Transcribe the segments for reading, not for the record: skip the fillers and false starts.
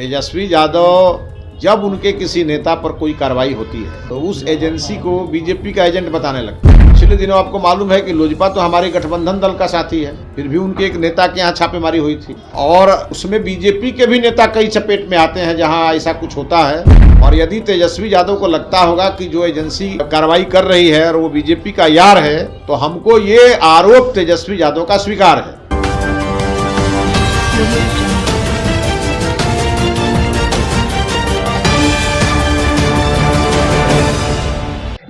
तेजस्वी यादव जब उनके किसी नेता पर कोई कार्रवाई होती है तो उस एजेंसी को बीजेपी का एजेंट बताने लगते हैं। पिछले दिनों आपको मालूम है कि लोजपा तो हमारे गठबंधन दल का साथी है, फिर भी उनके एक नेता के यहाँ छापेमारी हुई थी और उसमें बीजेपी के भी नेता कई चपेट में आते हैं जहाँ ऐसा कुछ होता है। और यदि तेजस्वी यादव को लगता होगा कि जो एजेंसी कार्रवाई कर रही है और वो बीजेपी का यार है, तो हमको ये आरोप तेजस्वी यादव का स्वीकार है।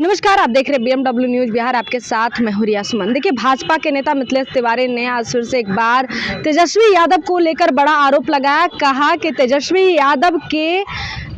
नमस्कार, आप देख रहे हैं BMW न्यूज़ बिहार। आपके साथ मैं हूं रिया सुमन। देखिए, भाजपा के नेता मिथिलेश तिवारी ने आज फिर से एक बार तेजस्वी यादव को लेकर बड़ा आरोप लगाया। कहा कि तेजस्वी यादव के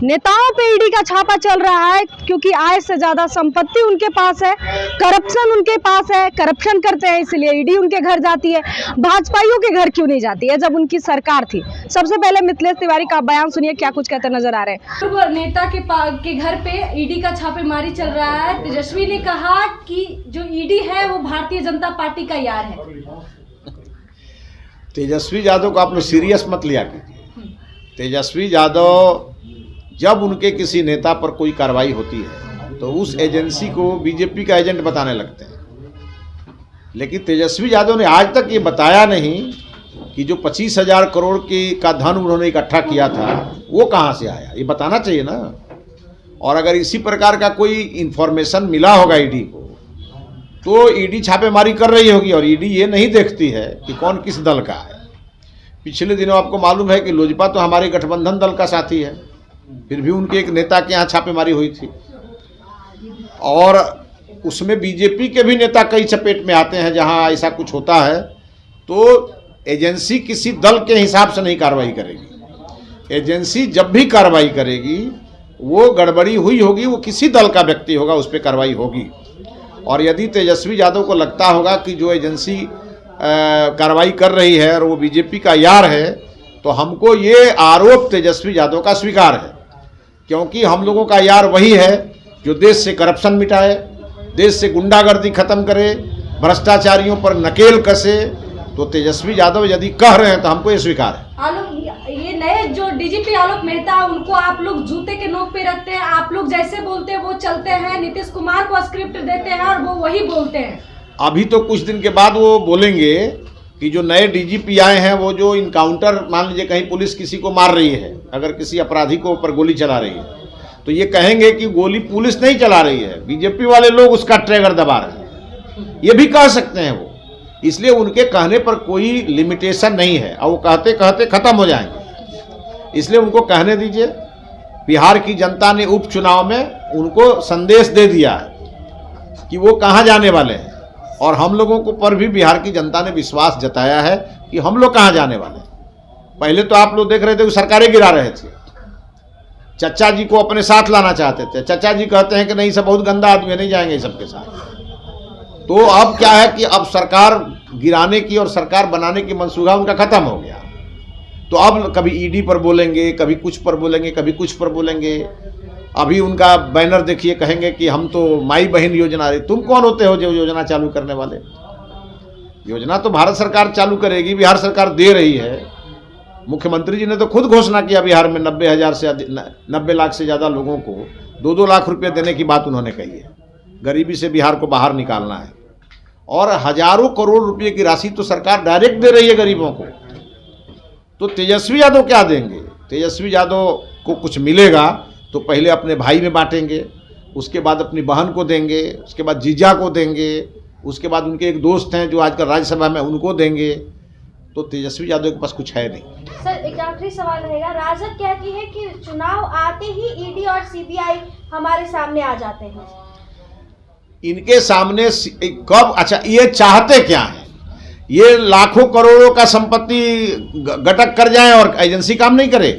नेताओं पे ईडी का छापा चल रहा है क्योंकि आय से ज़्यादा संपत्ति उनके पास है, करप्शन उनके पास है, करप्शन करते हैं इसलिए ईडी उनके घर जाती है। भाजपाइयों के घर क्यों नहीं जाती है जब उनकी सरकार थी? सबसे पहले मिथिलेश तिवारी का बयान सुनिए, क्या कुछ कहते नजर आ रहे हैं। नेता के घर पे ईडी का छापेमारी चल रहा है। तेजस्वी ने कहा कि जो ईडी है वो भारतीय जनता पार्टी का यार है। तेजस्वी यादव को आप लोग सीरियस मत लिया कीजिए। तेजस्वी यादव जब उनके किसी नेता पर कोई कार्रवाई होती है तो उस एजेंसी को बीजेपी का एजेंट बताने लगते हैं। लेकिन तेजस्वी यादव ने आज तक ये बताया नहीं कि जो 25,000 करोड़ का धन उन्होंने इकट्ठा किया था वो कहाँ से आया, ये बताना चाहिए ना। और अगर इसी प्रकार का कोई इन्फॉर्मेशन मिला होगा ईडी को तो ईडी छापेमारी कर रही होगी और ईडी ये नहीं देखती है कि कौन किस दल का है। पिछले दिनों आपको मालूम है कि लोजपा तो हमारे गठबंधन दल का साथी है, फिर भी उनके एक नेता के यहाँ छापेमारी हुई थी और उसमें बीजेपी के भी नेता कई चपेट में आते हैं जहाँ ऐसा कुछ होता है। तो एजेंसी किसी दल के हिसाब से नहीं कार्रवाई करेगी। एजेंसी जब भी कार्रवाई करेगी वो गड़बड़ी हुई होगी, वो किसी दल का व्यक्ति होगा, उस पर कार्रवाई होगी। और यदि तेजस्वी यादव को लगता होगा कि जो एजेंसी कार्रवाई कर रही है और वो बीजेपी का यार है, तो हमको ये आरोप तेजस्वी यादव का स्वीकार है। क्योंकि हम लोगों का यार वही है जो देश से करप्शन मिटाए, देश से गुंडागर्दी खत्म करे, भ्रष्टाचारियों पर नकेल कसे। तो तेजस्वी यादव यदि कह रहे हैं तो हमको ये स्वीकार है। ये नए जो डीजीपी आलोक मेहता, उनको आप लोग जूते के नोक पे रखते हैं। आप लोग जैसे बोलते हैं वो चलते हैं। नीतीश कुमार को स्क्रिप्ट देते हैं और वो वही बोलते हैं। अभी तो कुछ दिन के बाद वो बोलेंगे कि जो नए डीजीपी आए हैं वो जो इनकाउंटर, मान लीजिए कहीं पुलिस किसी को मार रही है, अगर किसी अपराधी को ऊपर गोली चला रही है तो ये कहेंगे कि गोली पुलिस नहीं चला रही है, बीजेपी वाले लोग उसका ट्रिगर दबा रहे हैं। ये भी कह सकते हैं वो, इसलिए उनके कहने पर कोई लिमिटेशन नहीं है और वो कहते कहते खत्म हो जाएंगे। इसलिए उनको कहने दीजिए। बिहार की जनता ने उपचुनाव में उनको संदेश दे दिया है कि वो कहाँ जाने वाले हैं और हम लोगों को पर भी बिहार की जनता ने विश्वास जताया है कि हम लोग कहाँ जाने वाले हैं। पहले तो आप लोग देख रहे थे कि सरकारें गिरा रहे थे, चचा जी को अपने साथ लाना चाहते थे। चचा जी कहते हैं कि नहीं, सब बहुत गंदा आदमी है, नहीं जाएंगे सबके साथ। तो अब क्या है कि अब सरकार गिराने की और सरकार बनाने की मंसूबा उनका खत्म हो गया। तो अब कभी ईडी पर बोलेंगे, कभी कुछ पर बोलेंगे, कभी कुछ पर बोलेंगे। अभी उनका बैनर देखिए, कहेंगे कि हम तो माई बहन योजना रही। तुम कौन होते हो जो योजना चालू करने वाले? योजना तो भारत सरकार चालू करेगी, बिहार सरकार दे रही है। मुख्यमंत्री जी ने तो खुद घोषणा किया बिहार में 90 लाख से ज़्यादा लोगों को 2-2 लाख रुपये देने की बात उन्होंने कही है। गरीबी से बिहार को बाहर निकालना है और हजारों करोड़ रुपए की राशि तो सरकार डायरेक्ट दे रही है गरीबों को। तो तेजस्वी यादव क्या देंगे? तेजस्वी यादव को कुछ मिलेगा तो पहले अपने भाई में बांटेंगे, उसके बाद अपनी बहन को देंगे, उसके बाद जीजा को देंगे, उसके बाद उनके एक दोस्त हैं जो आजकल राज्यसभा में, उनको देंगे। तो तेजस्वी यादव के पास कुछ है नहीं। सर, एक आखिरी सवाल रहेगा। राजद कहती है कि चुनाव आते ही ईडी और सीबीआई हमारे सामने आ जाते हैं। इनके सामने कब? अच्छा, ये चाहते क्या है? ये लाखों करोड़ों का संपत्ति गटक कर जाए और एजेंसी काम नहीं करे?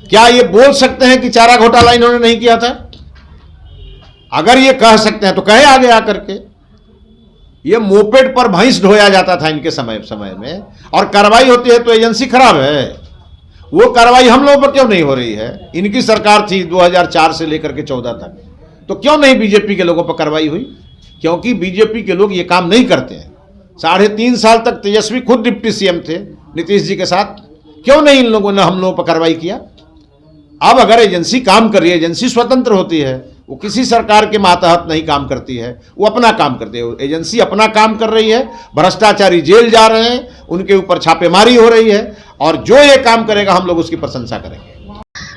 क्या ये बोल सकते हैं कि चारा घोटाला इन्होंने नहीं किया था? अगर ये कह सकते हैं तो कहे आगे आकर के। ये मोपेड पर भैंस ढोया जाता था इनके समय में, और कार्रवाई होती है तो एजेंसी खराब है। वो कार्रवाई हम लोगों पर क्यों नहीं हो रही है? इनकी सरकार थी 2004 से लेकर के 14 तक, तो क्यों नहीं बीजेपी के लोगों पर कार्रवाई हुई? क्योंकि बीजेपी के लोग ये काम नहीं करते हैं। 3.5 साल तक तेजस्वी खुद डिप्टी सीएम थे नीतीश जी के साथ, क्यों नहीं इन लोगों ने हम लोगों पर कार्रवाई किया? अब अगर एजेंसी काम कर रही है, एजेंसी स्वतंत्र होती है, वो किसी सरकार के मातहत नहीं काम करती है, वो अपना काम करती है। एजेंसी अपना काम कर रही है, भ्रष्टाचारी जेल जा रहे हैं, उनके ऊपर छापेमारी हो रही है, और जो ये काम करेगा हम लोग उसकी प्रशंसा करेंगे।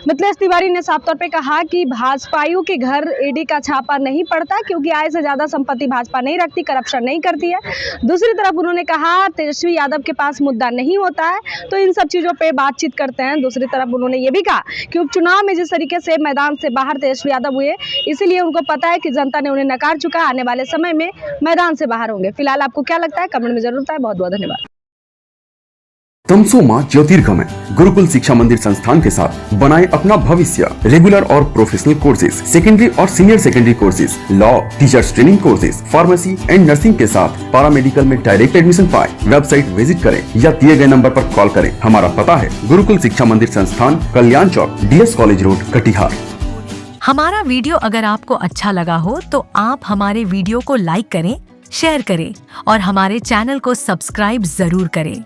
मिथिलेश तिवारी ने साफ तौर पे कहा कि भाजपाइयों के घर ईडी का छापा नहीं पड़ता क्योंकि आय से ज्यादा संपत्ति भाजपा नहीं रखती, करप्शन नहीं करती है। दूसरी तरफ उन्होंने कहा तेजस्वी यादव के पास मुद्दा नहीं होता है तो इन सब चीजों पे बातचीत करते हैं। दूसरी तरफ उन्होंने ये भी कहा कि उपचुनाव में जिस तरीके से मैदान से बाहर तेजस्वी यादव हुए, इसीलिए उनको पता है कि जनता ने उन्हें नकार चुका, आने वाले समय में मैदान से बाहर होंगे। फिलहाल आपको क्या लगता है, कमेंट में जरूर बताएं। बहुत बहुत धन्यवाद। तमसो मां ज्योतिर्गमय गुरुकुल शिक्षा मंदिर संस्थान के साथ बनाए अपना भविष्य। रेगुलर और प्रोफेशनल कोर्सेज, सेकेंडरी और senior secondary courses, law, teachers training courses, pharmacy and nursing के साथ पैरामेडिकल में डायरेक्ट एडमिशन पाए। वेबसाइट विजिट करें या दिए गए नंबर पर कॉल करें। हमारा पता है गुरुकुल शिक्षा मंदिर संस्थान, कल्याण चौक, DS कॉलेज रोड, कटिहार। हमारा वीडियो अगर आपको अच्छा लगा हो तो आप हमारे वीडियो को लाइक करें, शेयर करें और हमारे चैनल को सब्सक्राइब जरूर करें।